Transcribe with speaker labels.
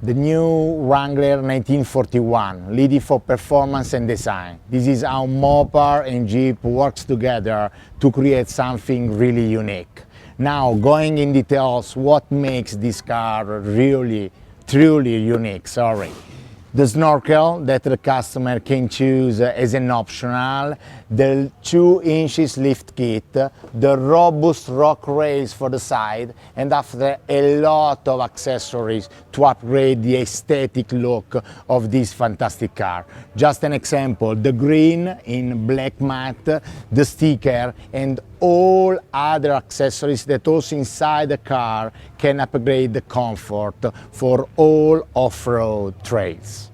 Speaker 1: The new Wrangler 1941, leading for performance and design. This is how Mopar and Jeep works together to create something really unique. Now, going in details, what makes this car really, truly unique, The snorkel that the customer can choose as an optional, the 2 inches lift kit, the robust rock rails for the side, and after a lot of accessories to upgrade the aesthetic look of this fantastic car. Just an example, the green in black matte, the sticker, and all other accessories that also inside the car can upgrade the comfort for all off-road trails.